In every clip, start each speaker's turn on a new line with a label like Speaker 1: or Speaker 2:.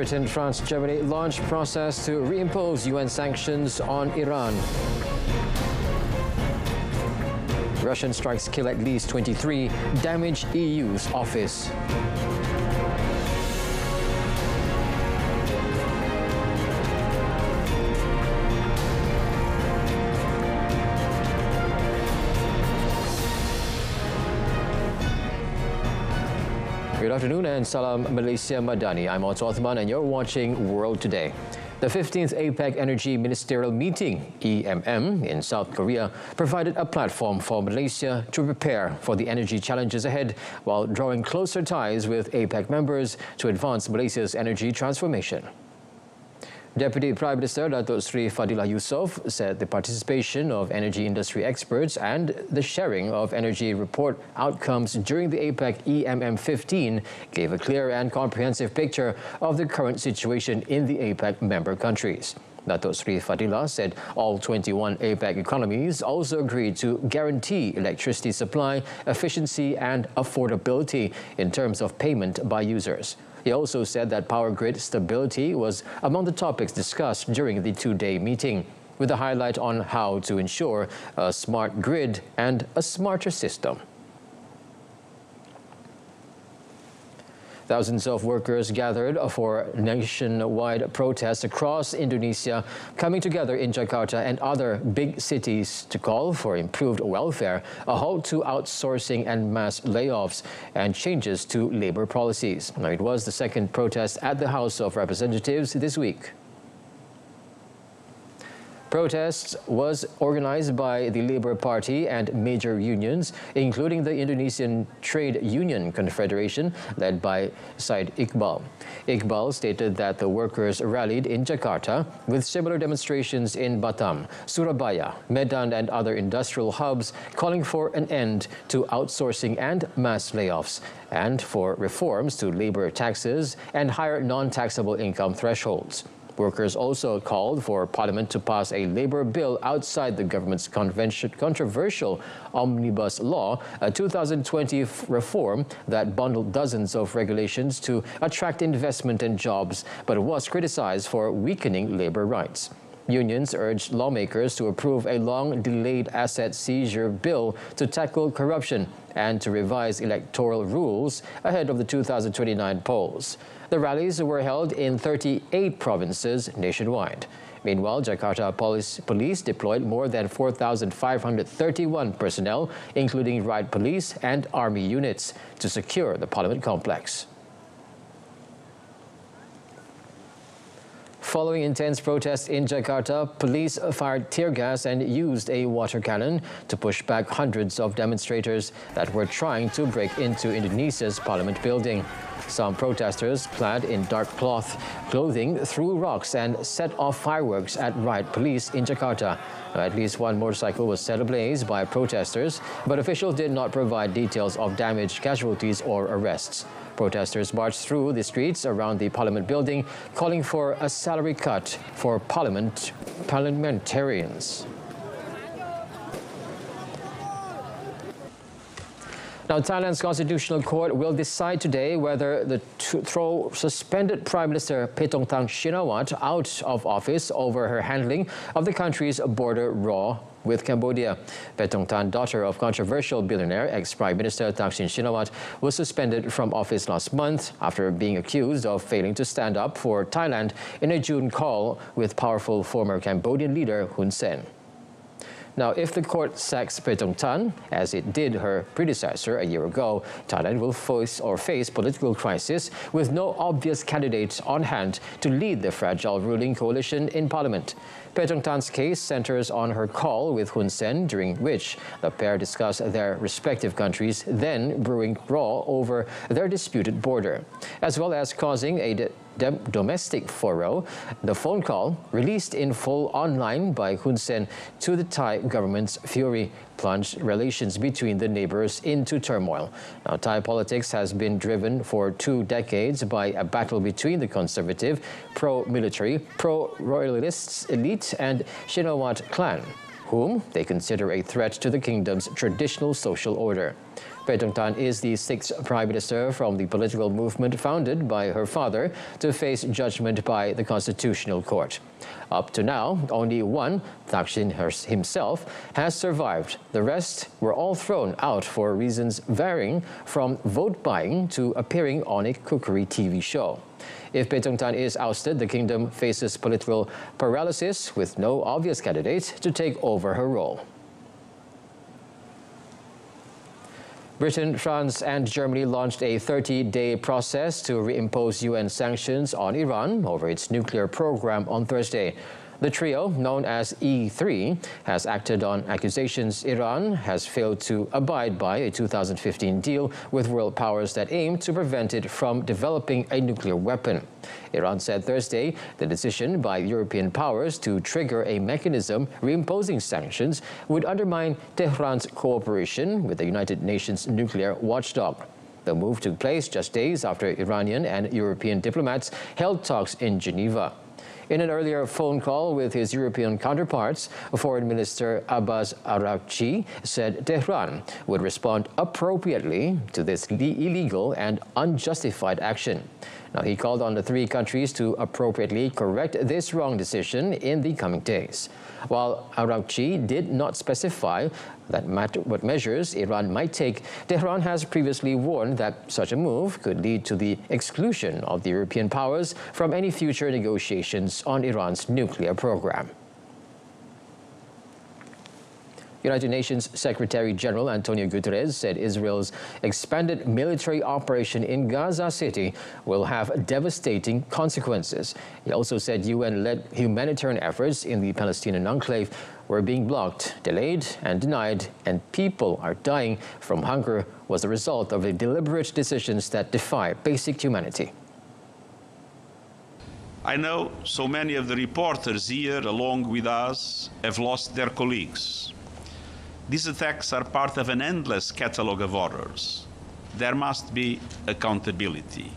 Speaker 1: Britain, France, Germany launch process to reimpose UN sanctions on Iran. Russian strikes kill at least 23, damage EU's office. Good afternoon and salam Malaysia Madani. I'm Otto Othman and you're watching World Today. The 15th APEC Energy Ministerial Meeting, EMM, in South Korea provided a platform for Malaysia to prepare for the energy challenges ahead while drawing closer ties with APEC members to advance Malaysia's energy transformation. Deputy Prime Minister Datuk Sri Fadilah Yusof said the participation of energy industry experts and the sharing of energy report outcomes during the APEC EMM 15 gave a clear and comprehensive picture of the current situation in the APEC member countries. Datuk Sri Fadilah said all 21 APEC economies also agreed to guarantee electricity supply, efficiency and affordability in terms of payment by users. He also said that power grid stability was among the topics discussed during the two-day meeting, with a highlight on how to ensure a smart grid and a smarter system. Thousands of workers gathered for nationwide protests across Indonesia, coming together in Jakarta and other big cities to call for improved welfare, a halt to outsourcing and mass layoffs, and changes to labor policies. Now, it was the second protest at the House of Representatives this week. Protests was organized by the Labour Party and major unions, including the Indonesian Trade Union Confederation, led by Said Iqbal. Iqbal stated that the workers rallied in Jakarta with similar demonstrations in Batam, Surabaya, Medan and other industrial hubs, calling for an end to outsourcing and mass layoffs, and for reforms to labour taxes and higher non-taxable income thresholds. Workers also called for Parliament to pass a labour bill outside the government's controversial Omnibus Law, a 2020 reform that bundled dozens of regulations to attract investment and jobs, but was criticised for weakening labour rights. Unions urged lawmakers to approve a long-delayed asset seizure bill to tackle corruption and to revise electoral rules ahead of the 2029 polls. The rallies were held in 38 provinces nationwide. Meanwhile, Jakarta police deployed more than 4,531 personnel, including riot police and army units, to secure the Parliament complex. Following intense protests in Jakarta, police fired tear gas and used a water cannon to push back hundreds of demonstrators that were trying to break into Indonesia's parliament building. Some protesters, clad in dark cloth clothing, threw rocks and set off fireworks at riot police in Jakarta. At least one motorcycle was set ablaze by protesters, but officials did not provide details of damage, casualties or arrests. Protesters marched through the streets around the Parliament building, calling for a salary cut for parliamentarians. Now, Thailand's Constitutional Court will decide today whether to throw suspended Prime Minister Paetongtarn Shinawatra out of office over her handling of the country's border row with Cambodia. Paetongtarn, daughter of controversial billionaire ex-Prime Minister Thaksin Shinawatra, was suspended from office last month after being accused of failing to stand up for Thailand in a June call with powerful former Cambodian leader Hun Sen. Now, if the court sacks Paetongtarn, as it did her predecessor a year ago, Thailand will face political crisis with no obvious candidate on hand to lead the fragile ruling coalition in parliament. Paetongtarn's case centers on her call with Hun Sen, during which the pair discussed their respective countries' then brewing brawl over their disputed border, as well as causing a domestic furrow. The phone call, released in full online by Hun Sen to the Thai government's fury, plunged relations between the neighbors into turmoil. Now, Thai politics has been driven for 2 decades by a battle between the conservative, pro-military, pro-royalists elite and Shinawatra clan, whom they consider a threat to the kingdom's traditional social order. Tan is the sixth prime minister from the political movement founded by her father to face judgment by the Constitutional Court. Up to now, only one, Thaksin himself, has survived. The rest were all thrown out for reasons varying from vote buying to appearing on a cookery TV show. If Tan is ousted, the kingdom faces political paralysis with no obvious candidate to take over her role. Britain, France and Germany launched a 30-day process to reimpose UN sanctions on Iran over its nuclear program on Thursday. The trio, known as E3, has acted on accusations Iran has failed to abide by a 2015 deal with world powers that aim to prevent it from developing a nuclear weapon. Iran said Thursday the decision by European powers to trigger a mechanism reimposing sanctions would undermine Tehran's cooperation with the United Nations nuclear watchdog. The move took place just days after Iranian and European diplomats held talks in Geneva. In an earlier phone call with his European counterparts, Foreign Minister Abbas Araghchi said Tehran would respond appropriately to this illegal and unjustified action. Now, he called on the three countries to appropriately correct this wrong decision in the coming days. While Araghchi did not specify what measures Iran might take, Tehran has previously warned that such a move could lead to the exclusion of the European powers from any future negotiations on Iran's nuclear program. United Nations Secretary General Antonio Guterres said Israel's expanded military operation in Gaza City will have devastating consequences. He also said UN-led humanitarian efforts in the Palestinian enclave were being blocked, delayed and denied, and people are dying from hunger was the result of deliberate decisions that defy basic humanity.
Speaker 2: I know so many of the reporters here, along with us, have lost their colleagues. These attacks are part of an endless catalogue of horrors. There must be accountability.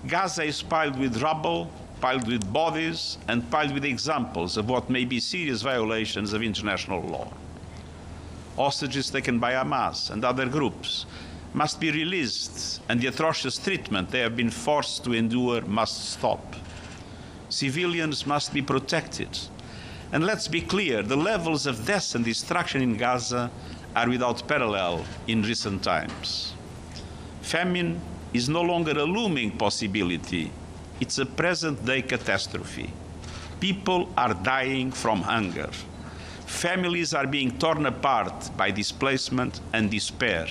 Speaker 2: Gaza is piled with rubble, piled with bodies, and piled with examples of what may be serious violations of international law. Hostages taken by Hamas and other groups must be released, and the atrocious treatment they have been forced to endure must stop. Civilians must be protected. And let's be clear, the levels of death and destruction in Gaza are without parallel in recent times. Famine is no longer a looming possibility. It's a present-day catastrophe. People are dying from hunger. Families are being torn apart by displacement and despair.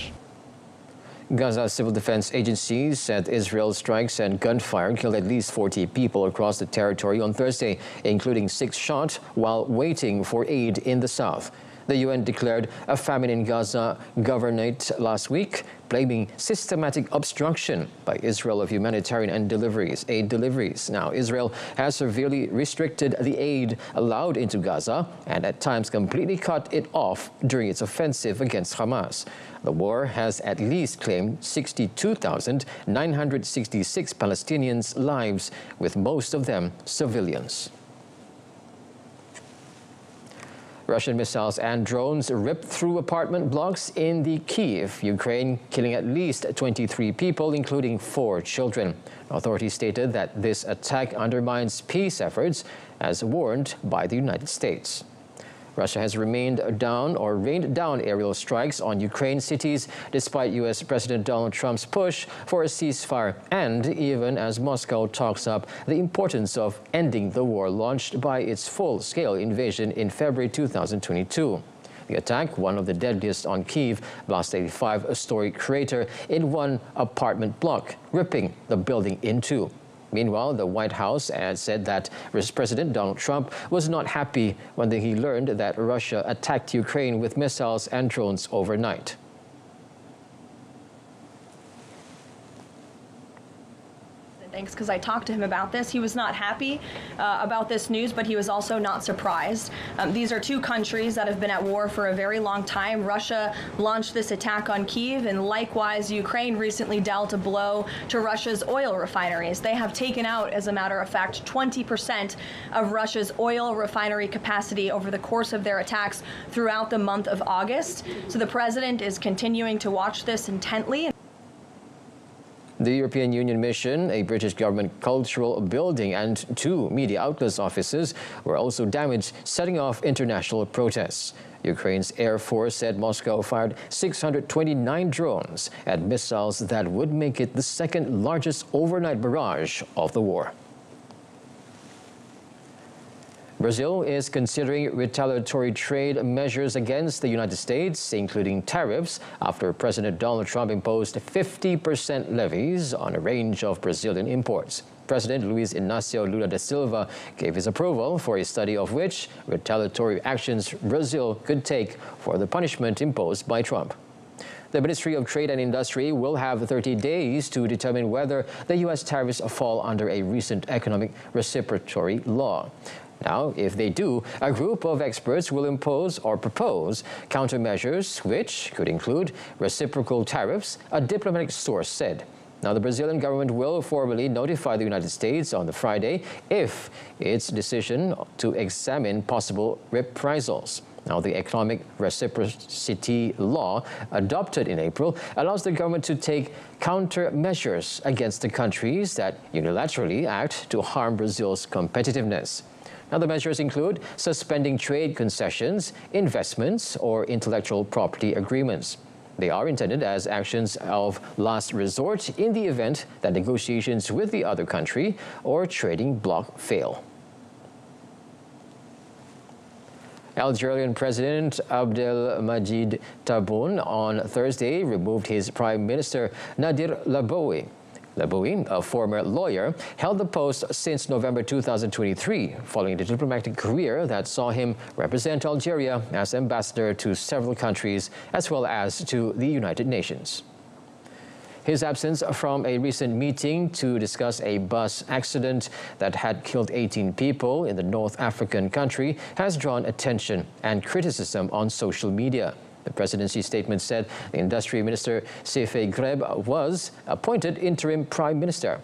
Speaker 1: Gaza Civil Defense Agency said Israel's strikes and gunfire killed at least 40 people across the territory on Thursday, including 6 shot while waiting for aid in the south. The UN declared a famine in Gaza governorate last week, blaming systematic obstruction by Israel of humanitarian and aid deliveries. Now, Israel has severely restricted the aid allowed into Gaza and at times completely cut it off during its offensive against Hamas. The war has at least claimed 62,966 Palestinians' lives, with most of them civilians. Russian missiles and drones ripped through apartment blocks in the Kyiv, Ukraine, killing at least 23 people, including 4 children. Authorities stated that this attack undermines peace efforts, as warned by the United States. Russia has rained down aerial strikes on Ukraine cities despite U.S. President Donald Trump's push for a ceasefire, and even as Moscow talks up the importance of ending the war launched by its full-scale invasion in February 2022. The attack, one of the deadliest on Kyiv, blasted a 5-story crater in one apartment block, ripping the building in two. Meanwhile, the White House said that President Donald Trump was not happy when he learned that Russia attacked Ukraine with missiles and drones overnight.
Speaker 3: Thanks, because I talked to him about this. He was not happy about this news, but he was also not surprised. These are two countries that have been at war for a very long time. Russia launched this attack on Kyiv, and likewise, Ukraine recently dealt a blow to Russia's oil refineries. They have taken out, as a matter of fact, 20% of Russia's oil refinery capacity over the course of their attacks throughout the month of August. So the president is continuing to watch this intently.
Speaker 1: The European Union mission, a British government cultural building, and 2 media outlets' offices were also damaged, setting off international protests. Ukraine's Air Force said Moscow fired 629 drones at missiles that would make it the second largest overnight barrage of the war. Brazil is considering retaliatory trade measures against the United States, including tariffs, after President Donald Trump imposed 50% levies on a range of Brazilian imports. President Luiz Inácio Lula da Silva gave his approval for a study of which retaliatory actions Brazil could take for the punishment imposed by Trump. The Ministry of Trade and Industry will have 30 days to determine whether the U.S. tariffs fall under a recent economic reciprocatory law. Now, if they do, a group of experts will impose or propose countermeasures, which could include reciprocal tariffs, a diplomatic source said. Now, the Brazilian government will formally notify the United States on the Friday if its decision to examine possible reprisals. Now, the economic reciprocity law, adopted in April, allows the government to take countermeasures against the countries that unilaterally act to harm Brazil's competitiveness. Now, the measures include suspending trade concessions, investments, or intellectual property agreements. They are intended as actions of last resort in the event that negotiations with the other country or trading bloc fail. Algerian President Abdelmadjid Tebboune on Thursday removed his Prime Minister Nadir Laboui. Laboui, a former lawyer, held the post since November 2023, following a diplomatic career that saw him represent Algeria as ambassador to several countries, as well as to the United Nations. His absence from a recent meeting to discuss a bus accident that had killed 18 people in the North African country has drawn attention and criticism on social media. The presidency statement said the industry minister Sefe Greb was appointed interim prime minister.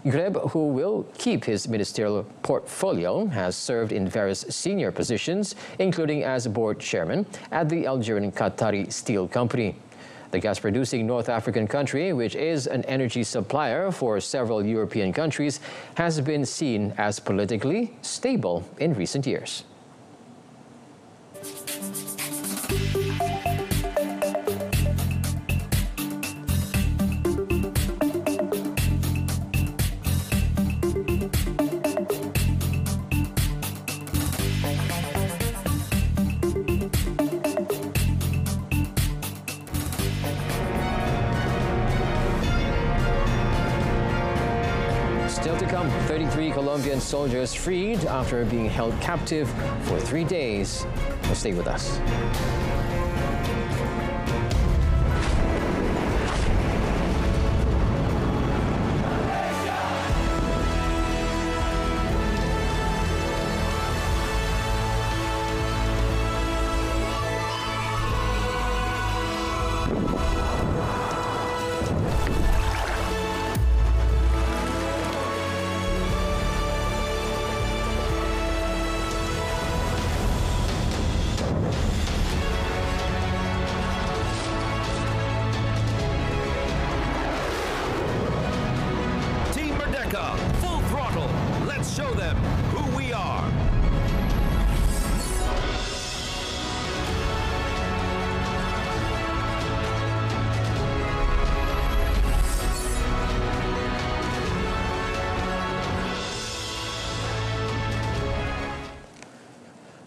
Speaker 1: Greb, who will keep his ministerial portfolio, has served in various senior positions, including as board chairman at the Algerian Qatari Steel Company. The gas-producing North African country, which is an energy supplier for several European countries, has been seen as politically stable in recent years. Still to come, 33 Colombian soldiers freed after being held captive for 3 days. Well, stay with us.
Speaker 4: Full throttle. Let's show them who we are.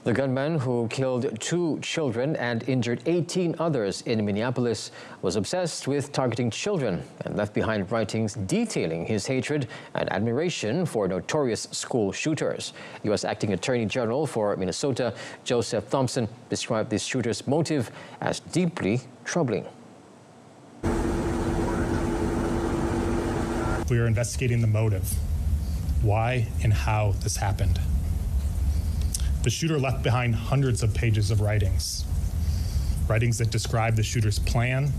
Speaker 1: The gunman who killed 2 children and injured 18 others in Minneapolis was obsessed with targeting children and left behind writings detailing his hatred and admiration for notorious school shooters. U.S. Acting Attorney General for Minnesota, Joseph Thompson, described this shooter's motive as deeply troubling.
Speaker 5: We are investigating the motive, why and how this happened. The shooter left behind hundreds of pages of writings that describe the shooter's plan,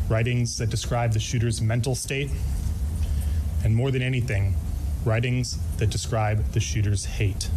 Speaker 5: writings that describe the shooter's mental state, and more than anything, writings that describe the shooter's hate.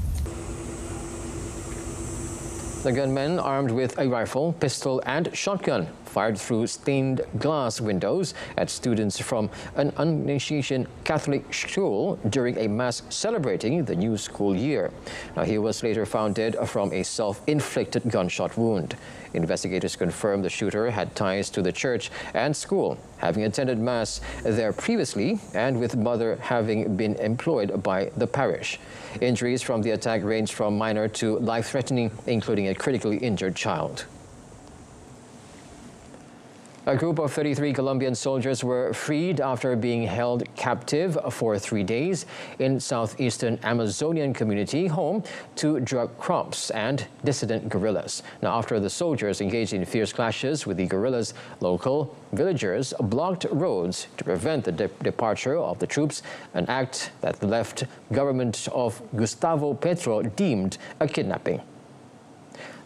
Speaker 1: The gunman, armed with a rifle, pistol and shotgun, fired through stained glass windows at students from an uninitiated Catholic school during a mass celebrating the new school year. Now, he was later found dead from a self-inflicted gunshot wound. Investigators confirmed the shooter had ties to the church and school, having attended mass there previously and with mother having been employed by the parish. Injuries from the attack ranged from minor to life-threatening, including a critically injured child. A group of 33 Colombian soldiers were freed after being held captive for 3 days in southeastern Amazonian community home to drug crops and dissident guerrillas. Now, after the soldiers engaged in fierce clashes with the guerrillas, local villagers blocked roads to prevent the departure of the troops, an act that the left government of Gustavo Petro deemed a kidnapping.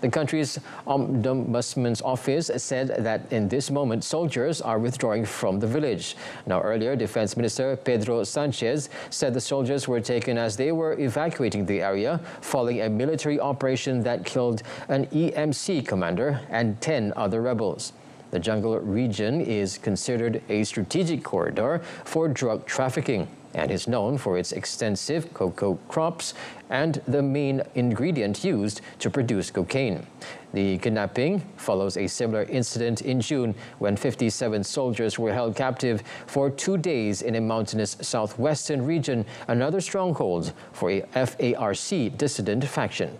Speaker 1: The country's ombudsman's office said that in this moment, soldiers are withdrawing from the village. Now, earlier, Defense Minister Pedro Sanchez said the soldiers were taken as they were evacuating the area following a military operation that killed an EMC commander and 10 other rebels. The jungle region is considered a strategic corridor for drug trafficking and is known for its extensive cocoa crops and the main ingredient used to produce cocaine. The kidnapping follows a similar incident in June when 57 soldiers were held captive for 2 days in a mountainous southwestern region, another stronghold for a FARC dissident faction.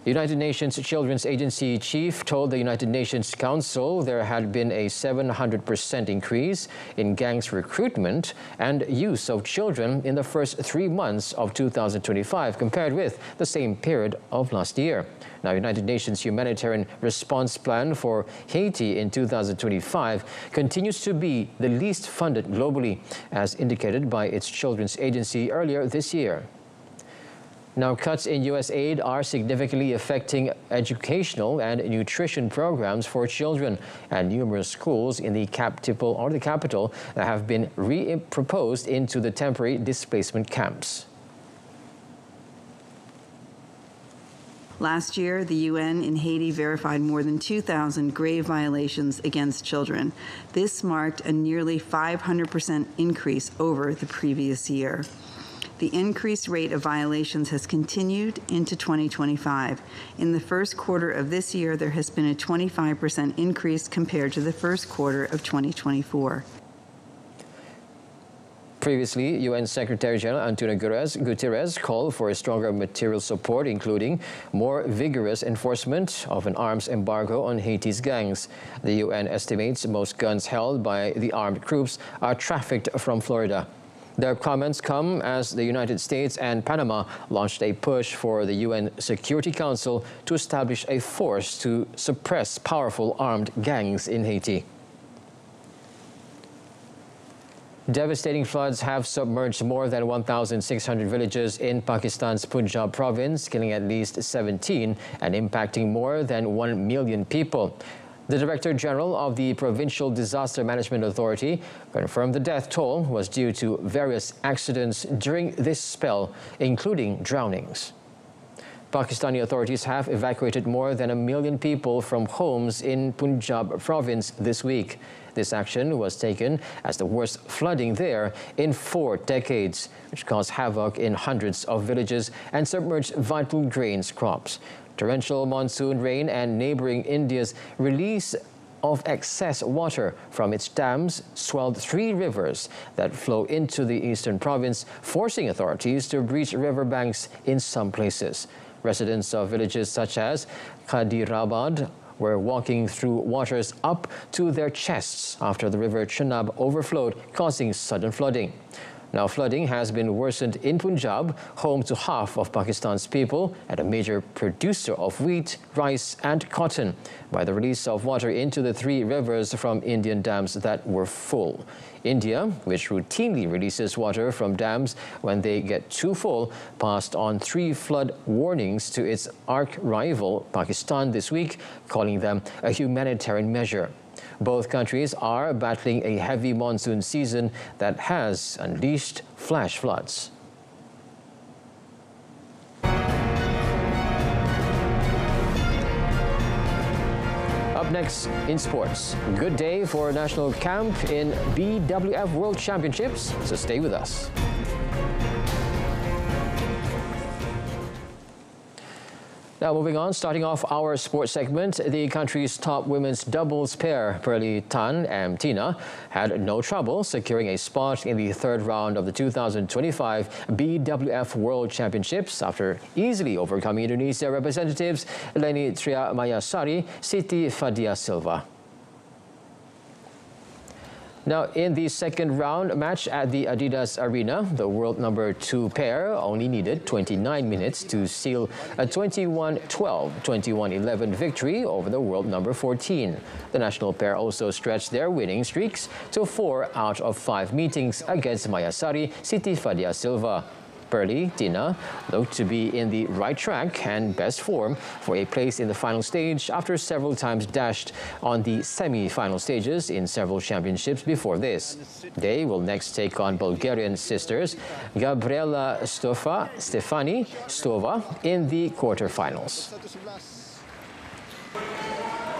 Speaker 1: The United Nations Children's Agency chief told the United Nations Council there had been a 700% increase in gangs recruitment and use of children in the first 3 months of 2025 compared with the same period of last year. Now, United Nations Humanitarian Response Plan for Haiti in 2025 continues to be the least funded globally, as indicated by its children's agency earlier this year. Now, cuts in U.S. aid are significantly affecting educational and nutrition programs for children, and numerous schools in the capital have been re-proposed into the temporary displacement camps.
Speaker 6: Last year, the UN in Haiti verified more than 2,000 grave violations against children. This marked a nearly 500% increase over the previous year. The increased rate of violations has continued into 2025. In the first quarter of this year, there has been a 25% increase compared to the first quarter of 2024.
Speaker 1: Previously, UN Secretary General Antonio Guterres called for a stronger material support, including more vigorous enforcement of an arms embargo on Haiti's gangs. The UN estimates most guns held by the armed groups are trafficked from Florida. Their comments come as the United States and Panama launched a push for the UN Security Council to establish a force to suppress powerful armed gangs in Haiti. Devastating floods have submerged more than 1,600 villages in Pakistan's Punjab province, killing at least 17 and impacting more than 1 million people. The Director General of the Provincial Disaster Management Authority confirmed the death toll was due to various accidents during this spell, including drownings. Pakistani authorities have evacuated more than 1 million people from homes in Punjab province this week. This action was taken as the worst flooding there in 4 decades, which caused havoc in hundreds of villages and submerged vital grains crops. Torrential monsoon rain and neighboring India's release of excess water from its dams swelled 3 rivers that flow into the eastern province, forcing authorities to breach riverbanks in some places. Residents of villages such as Khadirabad were walking through waters up to their chests after the river Chenab overflowed, causing sudden flooding. Now, flooding has been worsened in Punjab, home to half of Pakistan's people and a major producer of wheat, rice and cotton, by the release of water into the 3 rivers from Indian dams that were full. India, which routinely releases water from dams when they get too full, passed on 3 flood warnings to its arch-rival Pakistan this week, calling them a humanitarian measure. Both countries are battling a heavy monsoon season that has unleashed flash floods. Up next in sports, good day for a national camp in BWF World Championships, so stay with us. Now moving on, starting off our sports segment, the country's top women's doubles pair, Pearly Tan and Tina, had no trouble securing a spot in the 3rd round of the 2025 BWF World Championships after easily overcoming Indonesia representatives Leni Triamayasari, Siti Fadia Silva. Now, in the 2nd round match at the Adidas Arena, the world number 2 pair only needed 29 minutes to seal a 21-12, 21-11 victory over the world number 14. The national pair also stretched their winning streaks to 4 out of 5 meetings against Mayasari, Siti Fadia Silva. Pearly, Tina, looked to be in the right track and best form for a place in the final stage after several times dashed on the semi-final stages in several championships before this. They will next take on Bulgarian sisters Gabriela Stefani Stova in the quarterfinals.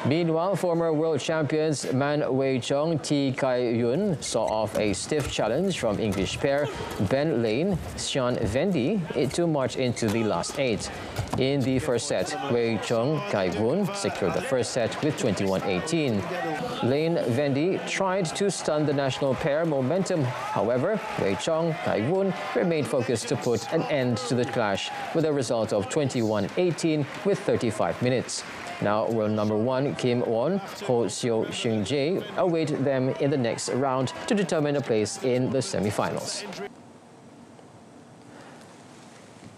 Speaker 1: Meanwhile, former world champions Man Wei Chong, T Kai Yun saw off a stiff challenge from English pair Ben Lane, Sean Vendy to march into the last 8. In the first set, Wei Chong Kai Yun secured the first set with 21-18. Lane Vendy tried to stun the national pair momentum. However, Wei Chong Kai Yun remained focused to put an end to the clash with a result of 21-18 with 35 minutes. Now, world number 1 Kim Won, Ho Seo Shing Jae await them in the next round to determine a place in the semi-finals.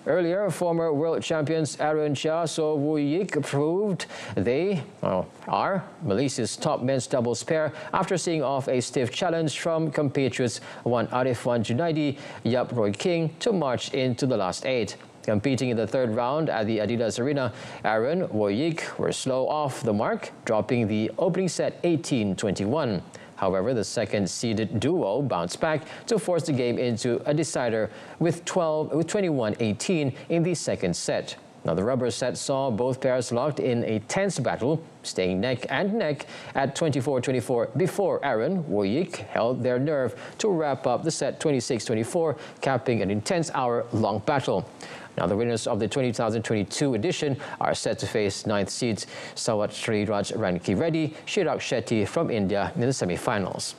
Speaker 1: Earlier, former world champions Aaron Chia So Woo Yik proved they are Malaysia's top men's doubles pair after seeing off a stiff challenge from compatriots Wan Arif Wan Junaidi, Yap Roy King to march into the last 8. Competing in the 3rd round at the Adidas Arena, Aaron Woyik were slow off the mark, dropping the opening set 18-21. However, the second-seeded duo bounced back to force the game into a decider with 21-18 in the 2nd set. Now, the rubber set saw both pairs locked in a tense battle, staying neck and neck at 24-24 before Aaron Woyik held their nerve to wrap up the set 26-24, capping an intense hour-long battle. Now, the winners of the 2022 edition are set to face 9th seeds Sawatri Raj Ranki Reddy, Chirag Shetty from India in the semi-finals.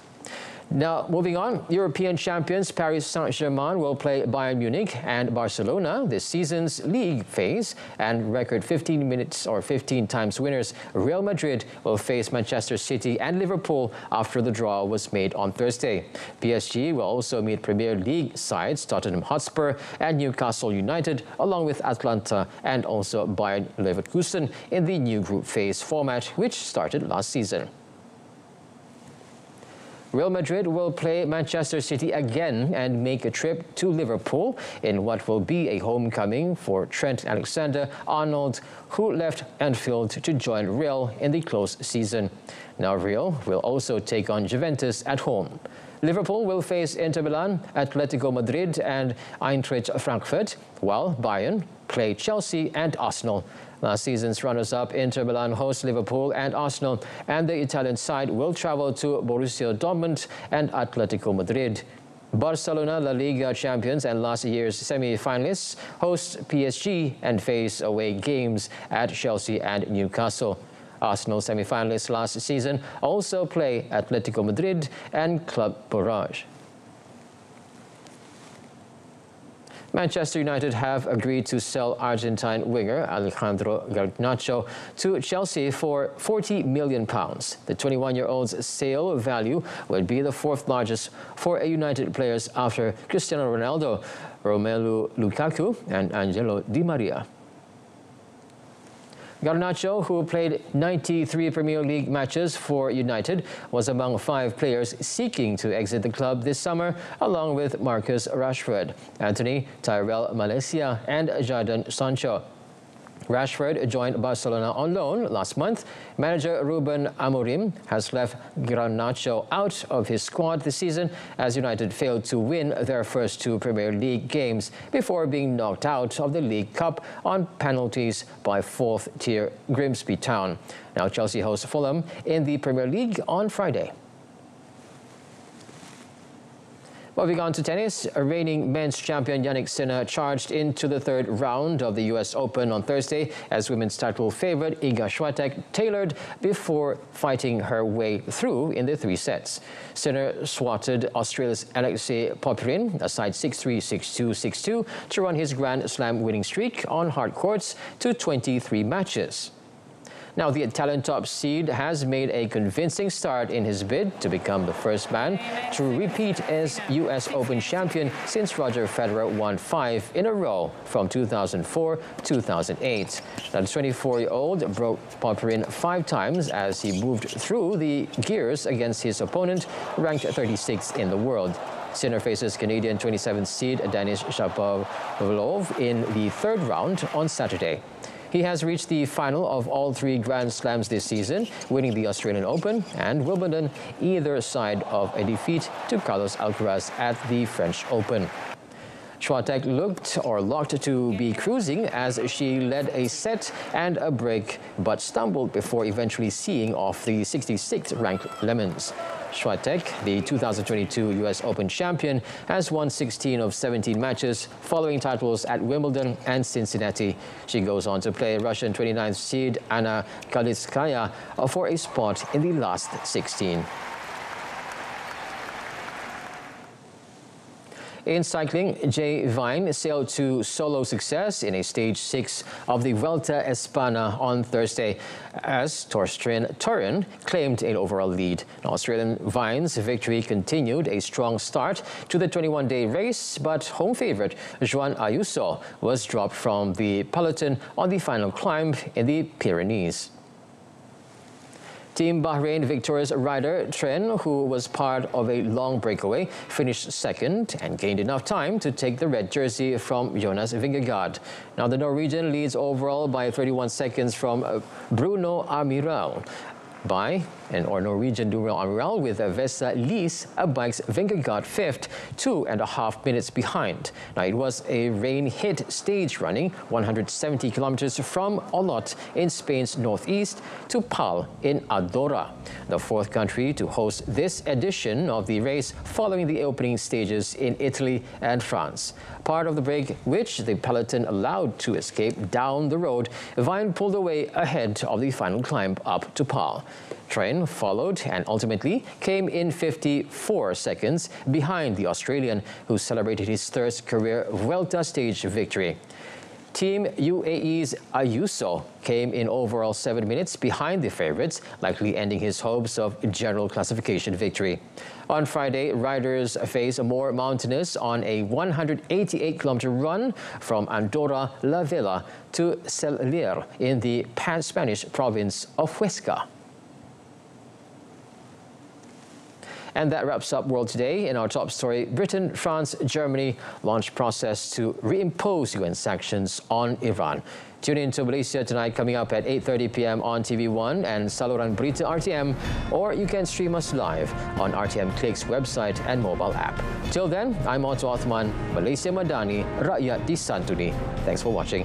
Speaker 1: Now, moving on, European champions Paris Saint-Germain will play Bayern Munich and Barcelona this season's league phase, and record 15 times winners Real Madrid will face Manchester City and Liverpool after the draw was made on Thursday. PSG will also meet Premier League sides Tottenham Hotspur and Newcastle United, along with Atlanta and also Bayern Leverkusen in the new group phase format, which started last season. Real Madrid will play Manchester City again and make a trip to Liverpool in what will be a homecoming for Trent Alexander-Arnold, who left Anfield to join Real in the close season. Now, Real will also take on Juventus at home. Liverpool will face Inter Milan, Atletico Madrid and Eintracht Frankfurt, while Bayern play Chelsea and Arsenal. Last season's runners-up Inter Milan host Liverpool and Arsenal, and the Italian side will travel to Borussia Dortmund and Atletico Madrid. Barcelona, La Liga champions and last year's semi-finalists, host PSG and face away games at Chelsea and Newcastle. Arsenal semi-finalists last season also play Atletico Madrid and Club Brugge. Manchester United have agreed to sell Argentine winger Alejandro Garnacho to Chelsea for £40 million. The 21-year-old's sale value would be the fourth largest for a United player after Cristiano Ronaldo, Romelu Lukaku and Angelo Di Maria. Garnacho, who played 93 Premier League matches for United, was among 5 players seeking to exit the club this summer, along with Marcus Rashford, Anthony, Tyrell Malaysia and Jadon Sancho. Rashford joined Barcelona on loan last month. Manager Ruben Amorim has left Garnacho out of his squad this season as United failed to win their first 2 Premier League games before being knocked out of the League Cup on penalties by 4th-tier Grimsby Town. Now Chelsea hosts Fulham in the Premier League on Friday. Moving on to tennis, reigning men's champion Jannik Sinner charged into the 3rd round of the US Open on Thursday as women's title favorite Iga Swiatek tailored before fighting her way through in the 3 sets. Sinner swatted Australia's Alexei Popyrin aside 6-3, 6-2, 6-2 to run his Grand Slam winning streak on hard courts to 23 matches. Now, the Italian top seed has made a convincing start in his bid to become the first man to repeat as US Open champion since Roger Federer won 5 in a row from 2004-2008. Now, the 24-year-old broke Popyrin 5 times as he moved through the gears against his opponent, ranked 36th in the world. Sinner faces Canadian 27th seed Denis Shapovalov in the 3rd round on Saturday. He has reached the final of all 3 Grand Slams this season, winning the Australian Open and Wimbledon, either side of a defeat to Carlos Alcaraz at the French Open. Swiatek looked to be cruising as she led a set and a break, but stumbled before eventually seeing off the 66th ranked Lemons. Swiatek, the 2022 US Open champion, has won 16 of 17 matches, following titles at Wimbledon and Cincinnati. She goes on to play Russian 29th seed Anna Kalitskaya for a spot in the last 16. In cycling, Jay Vine sailed to solo success in a stage 6 of the Vuelta Espana on Thursday as Torsten Turin claimed an overall lead. Australian Vine's victory continued a strong start to the 21-day race, but home favourite Juan Ayuso was dropped from the peloton on the final climb in the Pyrenees. Team Bahrain victorious rider Tren, who was part of a long breakaway, finished 2nd and gained enough time to take the red jersey from Jonas Vingegaard. Now the Norwegian leads overall by 31 seconds from Bruno Amiral. Norwegian Bruno Amiral with Vesa Lies bikes Vingegaard 5th, 2.5 minutes behind. Now it was a rain-hit stage running 170 kilometers from Olot in Spain's northeast to Pal in Andorra, the 4th country to host this edition of the race following the opening stages in Italy and France. Part of the break, which the peloton allowed to escape down the road, Vine pulled away ahead of the final climb up to Pal. Train followed and ultimately came in 54 seconds behind the Australian, who celebrated his 3rd career Vuelta stage victory. Team UAE's Ayuso came in overall 7 minutes behind the favourites, likely ending his hopes of general classification victory. On Friday, riders face more mountainous on a 188-kilometer run from Andorra la Vella to Celier in the Spanish province of Huesca. And that wraps up World Today. In our top story, Britain, France, Germany launch process to reimpose UN sanctions on Iran. Tune in to Malaysia tonight, coming up at 8:30 p.m. on TV1 and saluran Berita RTM, or you can stream us live on RTM Click's website and mobile app. Till then, I'm Otto Othman, Malaysia Madani, Rakyat Disantuni. Thanks for watching.